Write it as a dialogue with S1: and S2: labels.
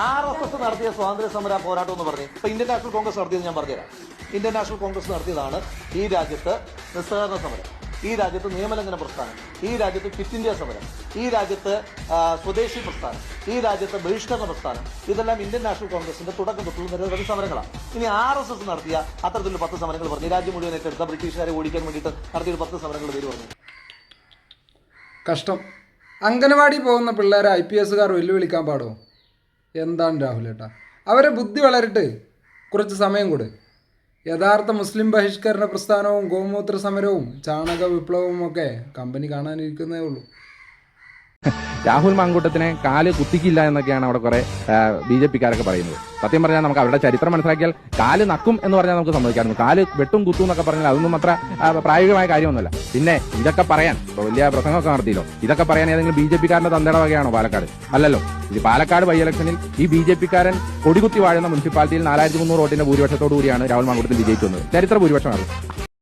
S1: RSS നടത്തിയ സ്വാതന്ത്ര്യ സമര പോരാട്ടം എന്ന് പറഞ്ഞ് ഇപ്പൊ ഇന്ത്യൻ നാഷണൽ കോൺഗ്രസ് നടത്തിയത് ഞാൻ പറഞ്ഞുതരാം. ഇന്ത്യൻ നാഷണൽ കോൺഗ്രസ് നടത്തിയതാണ് ഈ രാജ്യത്ത് നിസ്സഹകരണ സമരം, ഈ രാജ്യത്ത് നിയമലംഘന പ്രസ്ഥാനം, ഈ രാജ്യത്ത് ക്വിറ്റ് ഇന്ത്യ സമരം, ഈ രാജ്യത്ത് സ്വദേശി പ്രസ്ഥാനം, ഈ രാജ്യത്ത് ബഹിഷ്കരണ പ്രസ്ഥാനം. ഇതെല്ലാം ഇന്ത്യൻ നാഷണൽ കോൺഗ്രസിന്റെ തുടക്കം തൊട്ടുള്ള നിരവധി സമരങ്ങളാണ്. ഇനി RSS നടത്തിയ അത്തരത്തിലുള്ള 10 സമരങ്ങൾ പറഞ്ഞു, രാജ്യം മുഴുവൻ ഏറ്റെടുത്ത ബ്രിട്ടീഷുകാരെ ഓടിക്കാൻ വേണ്ടിയിട്ട് നടത്തിയ 10 സമരങ്ങൾ പേര് പറഞ്ഞു.
S2: കഷ്ടം. അംഗനവാടി പോകുന്ന പിള്ളേരെ IPSകാർ വെല്ലുവിളിക്കാൻ പാടോ? എന്താണ് രാഹുലേട്ടാ, അവരെ ബുദ്ധി വളരട്ട്, കുറച്ച് സമയം കൂടെ. യഥാർത്ഥ മുസ്ലിം ബഹിഷ്കരണ പ്രസ്ഥാനവും ഗോമൂത്ര സമരവും ചാണക വിപ്ലവവും ഒക്കെ കമ്പനി കാണാനിരിക്കുന്നേ ഉള്ളൂ.
S3: രാഹുൽ മാങ്കൂട്ടത്തിനെ കാല് കുത്തിക്കില്ല എന്നൊക്കെയാണ് അവിടെ കുറെ BJPക്കാരൊക്കെ പറയുന്നത്. സത്യം പറഞ്ഞാൽ നമുക്ക് അവരുടെ ചരിത്രം മനസ്സിലാക്കിയാൽ കാല് നക്കും എന്ന് പറഞ്ഞാൽ നമുക്ക് സമ്മതിക്കാറുണ്ട്. കാല് വെട്ടും കുത്തും എന്നൊക്കെ പറഞ്ഞാൽ അതൊന്നും അത്ര പ്രായോഗികമായ കാര്യമൊന്നുമല്ല. പിന്നെ ഇതൊക്കെ പറയാൻ വലിയ പ്രസംഗമൊക്കെ നടത്തിയല്ലോ, ഇതൊക്കെ പറയാൻ ഏതെങ്കിലും BJPക്കാരന്റെ തന്തയുടെ വകയാണോ പാലക്കാട്? അല്ലല്ലോ. ഇത് പാലക്കാട് ബൈ ഇലക്ഷനിൽ ഈ BJPക്കാരൻ കൊടികുത്തി വാഴുന്ന മുനിസിപ്പാലിറ്റിയിൽ 4300 വോട്ടിന്റെ ഭൂരിപക്ഷത്തോടു കൂടിയാണ് രാഹുൽ മാങ്കൂട്ടത്തിൽ വിജയിച്ചു വന്നത്. ചരിത്ര ഭൂരിപക്ഷമാണ്.